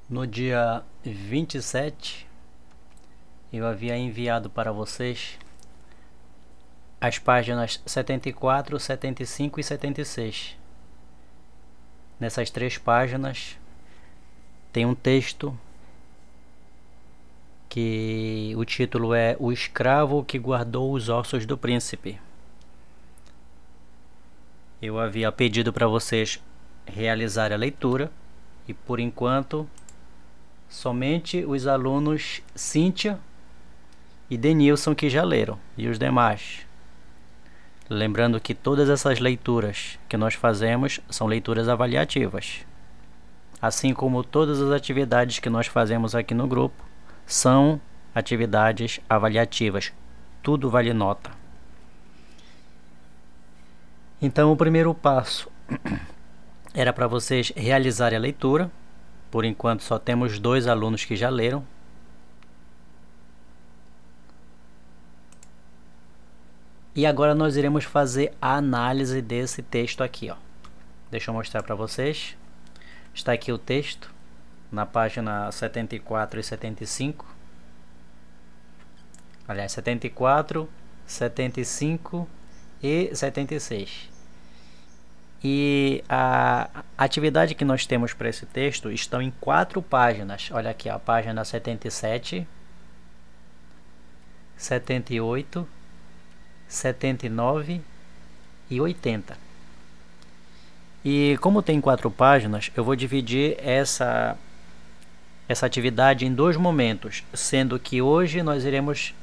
No dia 27, eu havia enviado para vocês as páginas 74, 75 e 76. Nessas 3 páginas tem um texto que o título é O Escravo que Guardou os Ossos do Príncipe. Eu havia pedido para vocês realizar a leitura e, por enquanto, somente os alunos Cíntia e Denilson que já leram, e os demais. Lembrando que todas essas leituras que nós fazemos são leituras avaliativas. Assim como todas as atividades que nós fazemos aqui no grupo são atividades avaliativas. Tudo vale nota. Então, o primeiro passo era para vocês realizarem a leitura. Por enquanto só temos 2 alunos que já leram. E agora nós iremos fazer a análise desse texto aqui, ó. Deixa eu mostrar para vocês. Está aqui o texto, na página 74 e 75. Aliás, 74, 75 e 76. E a atividade que nós temos para esse texto estão em 4 páginas. Olha aqui, a página 77, 78, 79 e 80. E como tem 4 páginas, eu vou dividir essa atividade em 2 momentos, sendo que hoje nós iremos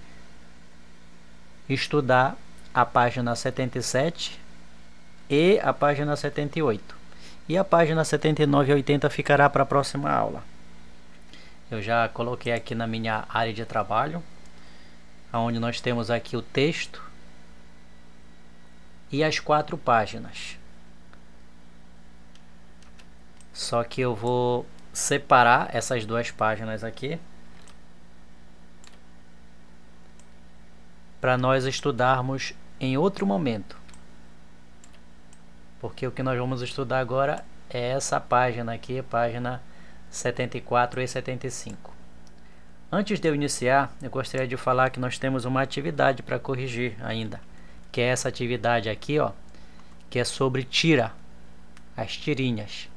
estudar a página 77 e a página 78. E a página 79 e 80 ficará para a próxima aula. Eu já coloquei aqui na minha área de trabalho, onde nós temos aqui o texto e as 4 páginas. Só que eu vou separar essas 2 páginas aqui para nós estudarmos em outro momento. Porque o que nós vamos estudar agora é essa página aqui, página 74 e 75. Antes de eu iniciar, eu gostaria de falar que nós temos uma atividade para corrigir ainda, que é essa atividade aqui, ó, que é sobre tira, as tirinhas,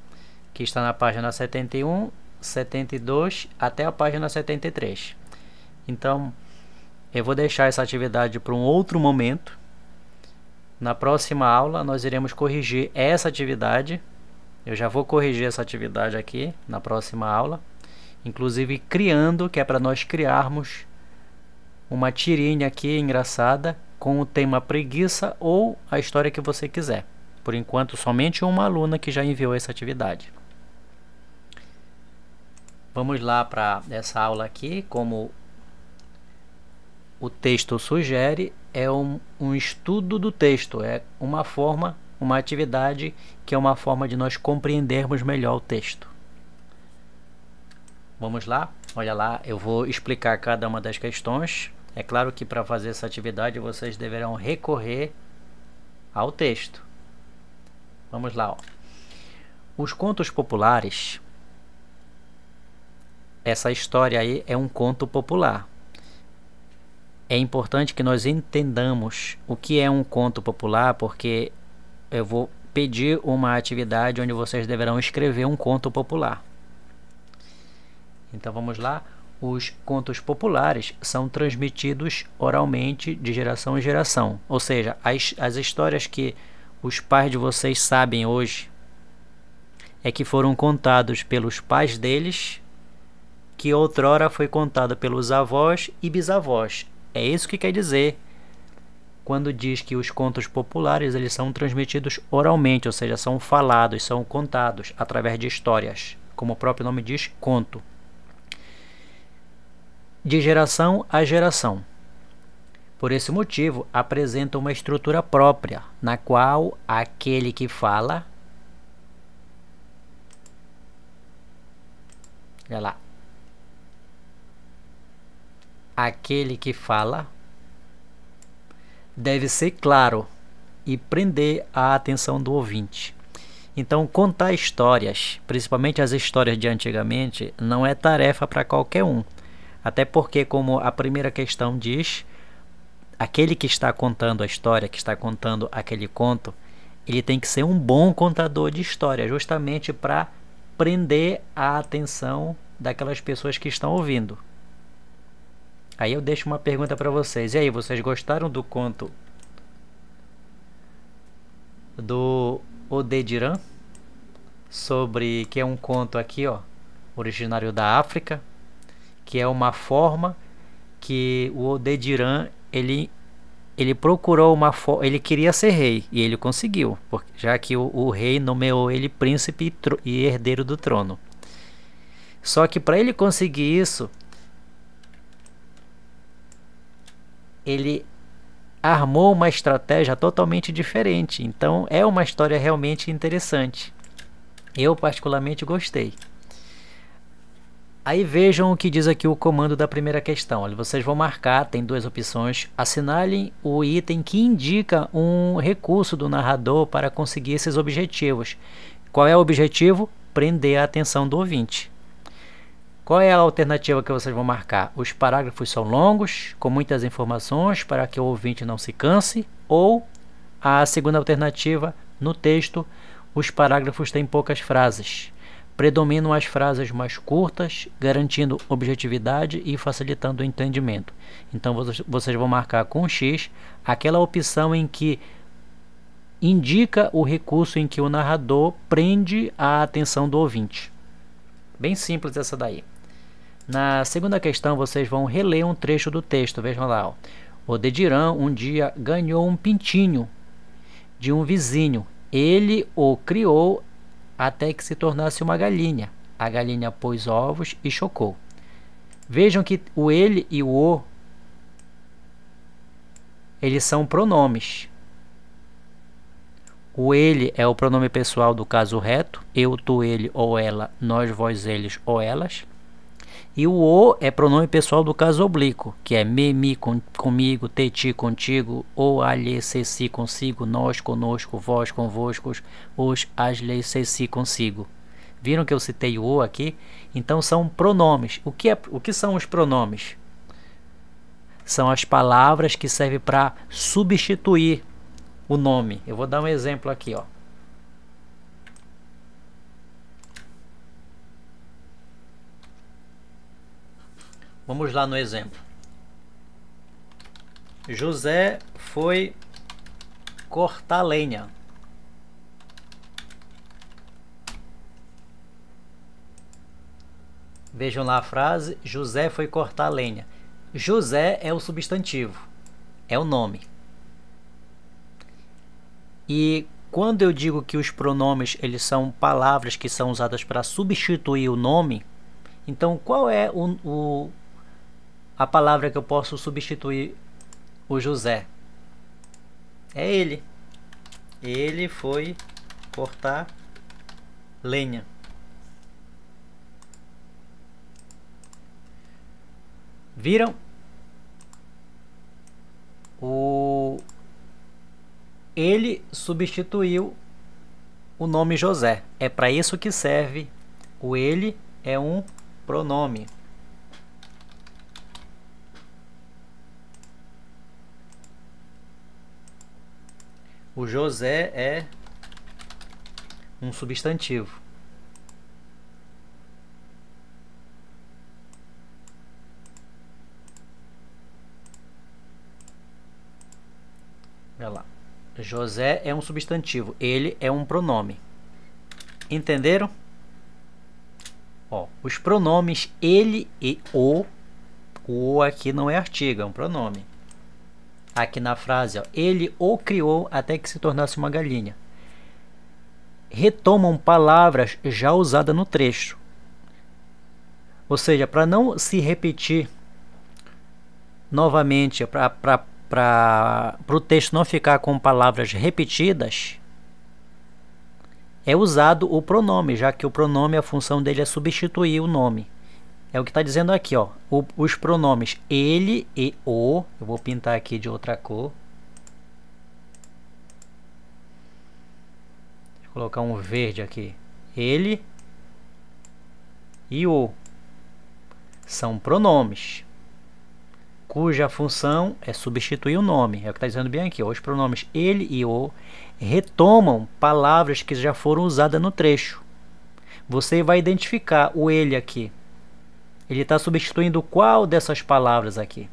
que está na página 71, 72 até a página 73. Então, eu vou deixar essa atividade para um outro momento. Na próxima aula, nós iremos corrigir essa atividade. Eu já vou corrigir essa atividade aqui na próxima aula, inclusive criando, que é para nós criarmos uma tirinha aqui engraçada com o tema preguiça ou a história que você quiser. Por enquanto, somente uma aluna que já enviou essa atividade. Vamos lá para essa aula aqui. Como o texto sugere, é um estudo do texto, é uma atividade que é uma forma de nós compreendermos melhor o texto. Vamos lá? Olha lá, eu vou explicar cada uma das questões. É claro que para fazer essa atividade vocês deverão recorrer ao texto. Vamos lá, ó. Os contos populares. Essa história aí é um conto popular. É importante que nós entendamos o que é um conto popular, porque eu vou pedir uma atividade onde vocês deverão escrever um conto popular. Então vamos lá. Os contos populares são transmitidos oralmente de geração em geração. Ou seja, as histórias que os pais de vocês sabem hoje é que foram contados pelos pais deles, que outrora foi contado pelos avós e bisavós. É isso que quer dizer quando diz que os contos populares eles são transmitidos oralmente, ou seja, são falados, são contados através de histórias, como o próprio nome diz, conto. De geração a geração. Por esse motivo, apresenta uma estrutura própria, na qual aquele que fala... Olha lá. Aquele que fala deve ser claro e prender a atenção do ouvinte. Então, contar histórias, principalmente as histórias de antigamente, não é tarefa para qualquer um. Até porque, como a primeira questão diz, aquele que está contando a história, que está contando aquele conto, ele tem que ser um bom contador de história, justamente para prender a atenção daquelas pessoas que estão ouvindo. Aí eu deixo uma pergunta para vocês. E aí, vocês gostaram do conto do Odediran? Sobre que é um conto aqui, ó, originário da África, que é uma forma que o Odediran ele procurou uma forma, ele queria ser rei e ele conseguiu, porque, já que o rei nomeou ele príncipe e herdeiro do trono. Só que para ele conseguir isso, ele armou uma estratégia totalmente diferente. Então é uma história realmente interessante. Eu particularmente gostei. Aí vejam o que diz aqui o comando da primeira questão. Olha, vocês vão marcar, tem duas opções. Assinalem o item que indica um recurso do narrador para conseguir esses objetivos. Qual é o objetivo? Prender a atenção do ouvinte. Qual é a alternativa que vocês vão marcar? Os parágrafos são longos, com muitas informações para que o ouvinte não se canse. Ou a segunda alternativa, no texto, os parágrafos têm poucas frases. Predominam as frases mais curtas, garantindo objetividade e facilitando o entendimento. Então vocês vão marcar com X aquela opção em que indica o recurso em que o narrador prende a atenção do ouvinte. Bem simples essa daí. Na segunda questão vocês vão reler um trecho do texto. Vejam lá. Ó. Odediran um dia ganhou um pintinho de um vizinho. Ele o criou até que se tornasse uma galinha. A galinha pôs ovos e chocou. Vejam que o ele e o eles são pronomes. O ele é o pronome pessoal do caso reto. Eu, tu, ele ou ela, nós, vós, eles ou elas. E o é pronome pessoal do caso oblíquo, que é me, mi, comigo, te, ti, contigo, ou, alhe, se, si, consigo, nós, conosco, vós, convosco, os, as, lhe, se, si, consigo. Viram que eu citei o aqui? Então são pronomes. O que são os pronomes? São as palavras que servem para substituir o nome. Eu vou dar um exemplo aqui, ó. Vamos lá no exemplo. José foi cortar lenha. Vejam lá a frase, José foi cortar lenha. José é o substantivo, é o nome. E quando eu digo que os pronomes eles são palavras que são usadas para substituir o nome, então qual é a palavra que eu posso substituir o José? É ele. Ele foi cortar lenha. Viram? Ele substituiu o nome José. É para isso que serve o ele, é um pronome. O José é um substantivo. Olha lá. José é um substantivo. Ele é um pronome. Entenderam? Ó, os pronomes ele e o aqui não é artigo, é um pronome. Aqui na frase, ó, ele o criou até que se tornasse uma galinha. Retomam palavras já usadas no trecho. Ou seja, para não se repetir novamente, para o texto não ficar com palavras repetidas, é usado o pronome, já que o pronome, a função dele é substituir o nome. É o que está dizendo aqui, ó. Os pronomes ele e o. Eu vou pintar aqui de outra cor. Vou colocar um verde aqui. Ele e o são pronomes cuja função é substituir o nome. É o que está dizendo bem aqui. Os pronomes ele e o retomam palavras que já foram usadas no trecho. Você vai identificar o ele aqui. Ele está substituindo qual dessas palavras aqui?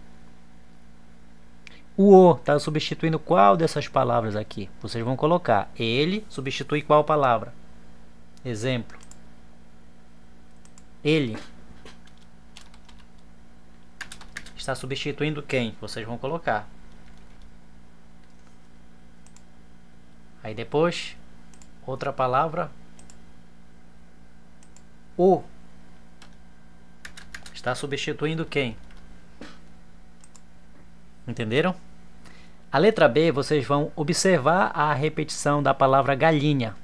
O está substituindo qual dessas palavras aqui? Vocês vão colocar. Ele substitui qual palavra? Exemplo. Ele está substituindo quem? Vocês vão colocar. Aí depois, outra palavra. O está substituindo quem? Entenderam? A letra B, vocês vão observar a repetição da palavra galinha.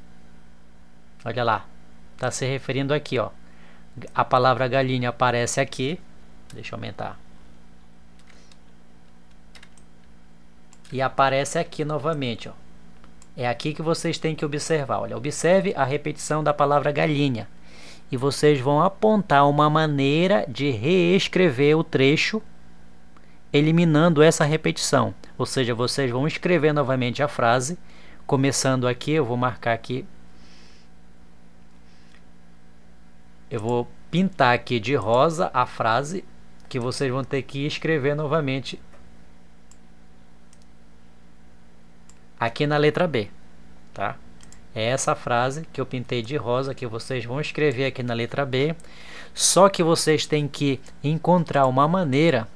Olha lá. Está se referindo aqui, ó. A palavra galinha aparece aqui. Deixa eu aumentar. E aparece aqui novamente, ó. É aqui que vocês têm que observar. Olha, observe a repetição da palavra galinha. E vocês vão apontar uma maneira de reescrever o trecho, eliminando essa repetição. Ou seja, vocês vão escrever novamente a frase, começando aqui, eu vou marcar aqui. Eu vou pintar aqui de rosa a frase que vocês vão ter que escrever novamente aqui na letra B, tá? É essa frase que eu pintei de rosa que vocês vão escrever aqui na letra B. Só que vocês têm que encontrar uma maneira,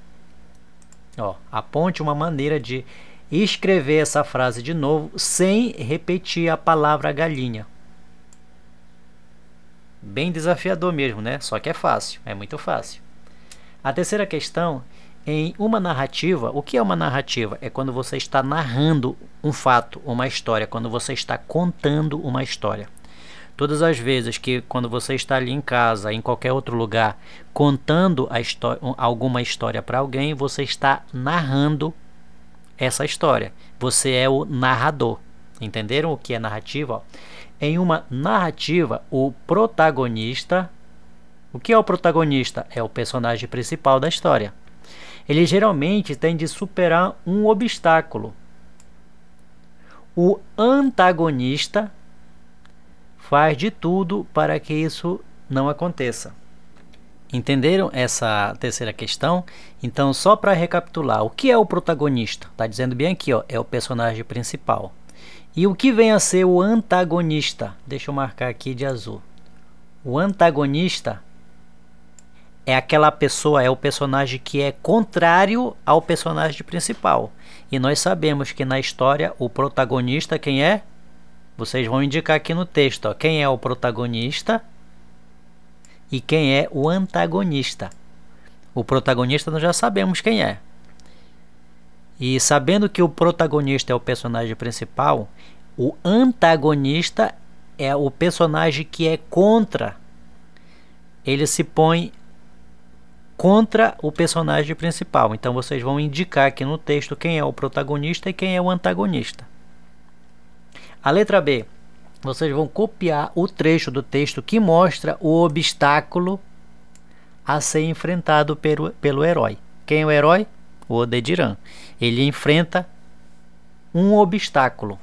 ó, aponte uma maneira de escrever essa frase de novo sem repetir a palavra galinha. Bem desafiador mesmo, né? Só que é fácil, é muito fácil. A terceira questão, em uma narrativa, o que é uma narrativa? É quando você está narrando um fato, uma história, quando você está contando uma história. Todas as vezes que quando você está ali em casa, em qualquer outro lugar, contando alguma história para alguém, você está narrando essa história. Você é o narrador. Entenderam o que é narrativa? Ó, em uma narrativa, o protagonista... O que é o protagonista? É o personagem principal da história. Ele geralmente tem de superar um obstáculo. O antagonista faz de tudo para que isso não aconteça. Entenderam essa terceira questão? Então, só para recapitular, o que é o protagonista? Está dizendo bem aqui, ó, é o personagem principal. E o que vem a ser o antagonista? Deixa eu marcar aqui de azul. O antagonista é aquela pessoa, é o personagem que é contrário ao personagem principal. E nós sabemos que na história o protagonista quem é? Vocês vão indicar aqui no texto, ó, quem é o protagonista e quem é o antagonista. O protagonista nós já sabemos quem é. E sabendo que o protagonista é o personagem principal, o antagonista é o personagem que é contra. Ele se põe contra o personagem principal. Então vocês vão indicar aqui no texto quem é o protagonista e quem é o antagonista. A letra B. Vocês vão copiar o trecho do texto que mostra o obstáculo a ser enfrentado pelo herói. Quem é o herói? O Odediran. Ele enfrenta um obstáculo.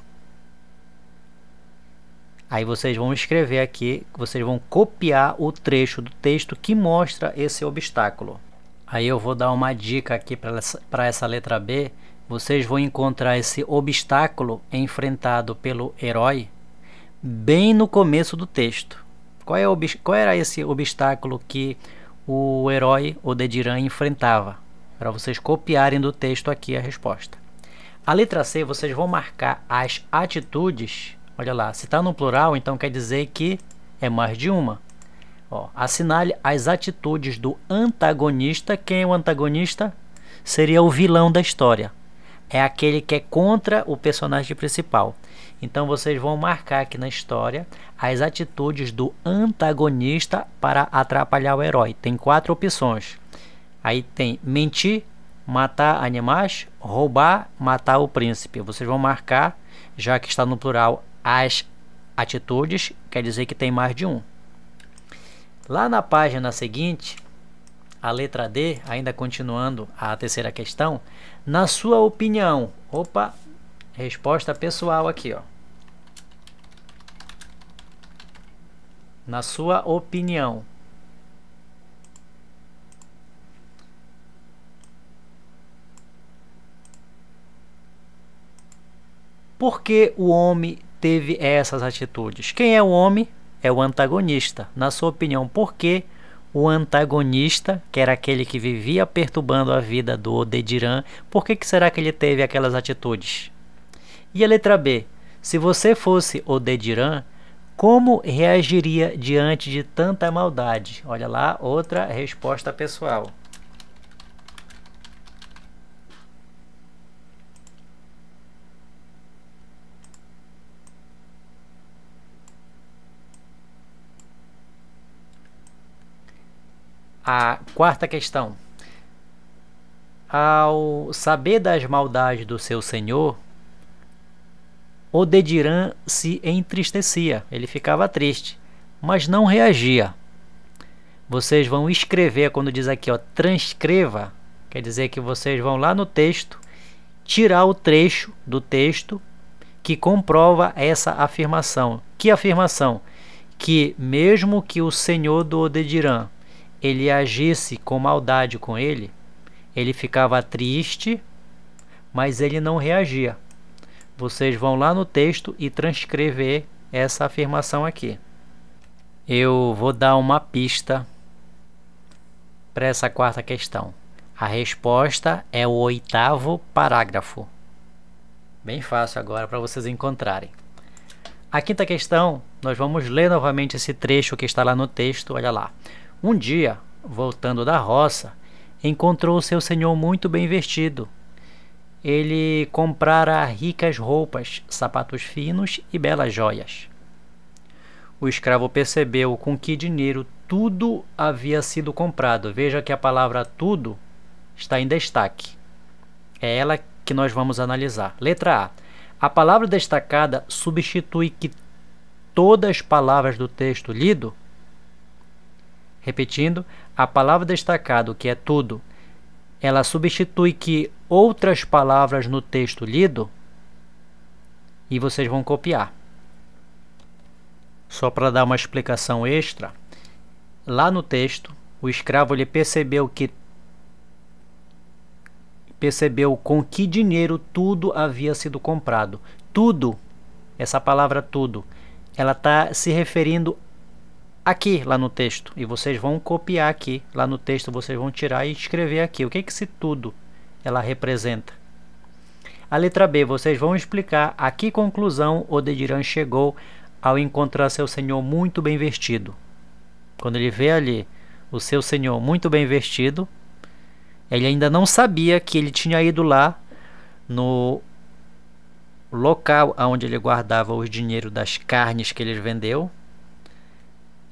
Aí vocês vão escrever aqui, vocês vão copiar o trecho do texto que mostra esse obstáculo. Aí eu vou dar uma dica aqui para essa letra B. Vocês vão encontrar esse obstáculo enfrentado pelo herói bem no começo do texto. Qual era esse obstáculo que o herói Odediran enfrentava? Para vocês copiarem do texto aqui a resposta. A letra C, vocês vão marcar as atitudes. Olha lá, se está no plural, então quer dizer que é mais de uma. Ó, assinale as atitudes do antagonista. Quem é o antagonista? Seria o vilão da história. É aquele que é contra o personagem principal. Então vocês vão marcar aqui na história as atitudes do antagonista para atrapalhar o herói. Tem 4 opções. Aí tem mentir, matar animais, roubar, matar o príncipe. Vocês vão marcar, já que está no plural, as atitudes, quer dizer que tem mais de um. Lá na página seguinte, a letra D, ainda continuando a terceira questão, na sua opinião, opa, resposta pessoal aqui, ó. Na sua opinião. Por que o homem teve essas atitudes? Quem é o homem? É o antagonista. Na sua opinião, por que o antagonista, que era aquele que vivia perturbando a vida do Odediran, por que será que ele teve aquelas atitudes? E a letra B. Se você fosse Odediran, como reagiria diante de tanta maldade? Olha lá, outra resposta pessoal. A quarta questão. Ao saber das maldades do seu senhor, Odediran se entristecia, ele ficava triste, mas não reagia. Vocês vão escrever, quando diz aqui, ó, transcreva, quer dizer que vocês vão lá no texto, tirar o trecho do texto que comprova essa afirmação. Que afirmação? Que mesmo que o senhor do Odediran ele agisse com maldade com ele, ele ficava triste, mas ele não reagia. Vocês vão lá no texto e transcrever essa afirmação aqui. Eu vou dar uma pista para essa quarta questão. A resposta é o 8º parágrafo. Bem fácil agora para vocês encontrarem. A quinta questão, nós vamos ler novamente esse trecho que está lá no texto, olha lá. Um dia, voltando da roça, encontrou seu senhor muito bem vestido. Ele comprara ricas roupas, sapatos finos e belas joias. O escravo percebeu com que dinheiro tudo havia sido comprado. Veja que a palavra tudo está em destaque. É ela que nós vamos analisar. Letra A. A palavra destacada substitui que todas as palavras do texto lido. Repetindo, a palavra destacado, que é tudo, ela substitui que outras palavras no texto lido e vocês vão copiar. Só para dar uma explicação extra, lá no texto, o escravo ele percebeu com que dinheiro tudo havia sido comprado. Tudo, essa palavra tudo, ela está se referindo aqui, lá no texto, e vocês vão copiar aqui, lá no texto vocês vão tirar e escrever aqui, o que esse tudo ela representa. A letra B, vocês vão explicar a que conclusão Odediran chegou ao encontrar seu senhor muito bem vestido. Quando ele vê ali o seu senhor muito bem vestido, ele ainda não sabia que ele tinha ido lá no local onde ele guardava o dinheiro das carnes que ele vendeu.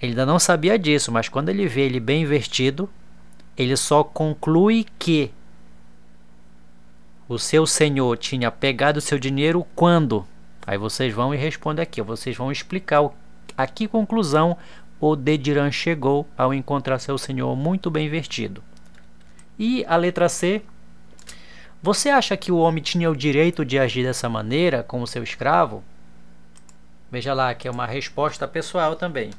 Ele ainda não sabia disso, mas quando ele vê ele bem vestido, ele só conclui que o seu senhor tinha pegado o seu dinheiro quando? Aí vocês vão e respondem aqui, vocês vão explicar a que conclusão Odediran chegou ao encontrar seu senhor muito bem vestido. E a letra C, você acha que o homem tinha o direito de agir dessa maneira com o seu escravo? Veja lá, que é uma resposta pessoal também.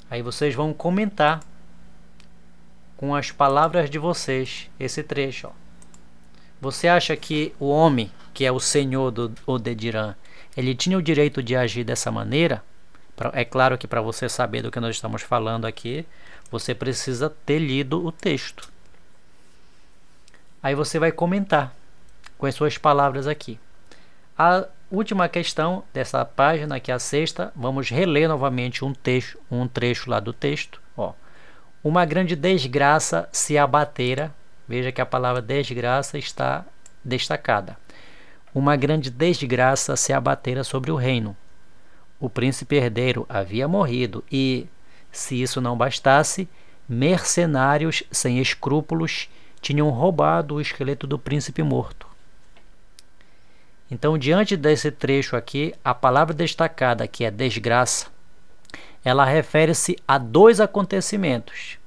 Aí vocês vão comentar com as palavras de vocês esse trecho. Ó. Você acha que o homem, que é o senhor do Odediran, ele tinha o direito de agir dessa maneira? É claro que para você saber do que nós estamos falando aqui, você precisa ter lido o texto. Aí você vai comentar com as suas palavras aqui. A última questão dessa página, que é a sexta, vamos reler novamente um trecho lá do texto. Ó. Uma grande desgraça se abatera. Veja que a palavra desgraça está destacada. Uma grande desgraça se abatera sobre o reino. O príncipe herdeiro havia morrido e, se isso não bastasse, mercenários sem escrúpulos tinham roubado o esqueleto do príncipe morto. Então, diante desse trecho aqui, a palavra destacada, que é desgraça, ela refere-se a dois acontecimentos.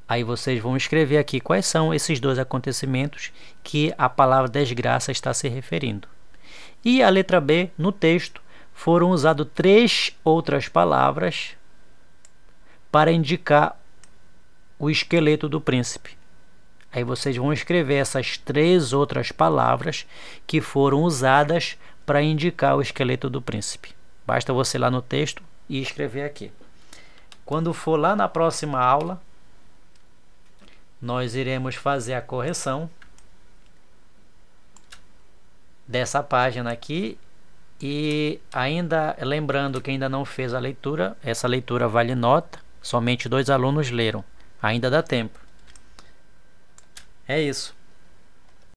Aí vocês vão escrever aqui quais são esses dois acontecimentos que a palavra desgraça está se referindo. E a letra B, no texto, foram usadas 3 outras palavras para indicar o esqueleto do príncipe. Aí vocês vão escrever essas 3 outras palavras que foram usadas para indicar o esqueleto do príncipe. Basta você ir lá no texto e escrever aqui. Quando for lá na próxima aula, nós iremos fazer a correção dessa página aqui. E ainda lembrando que ainda não fez a leitura, essa leitura vale nota, somente 2 alunos leram. Ainda dá tempo. É isso.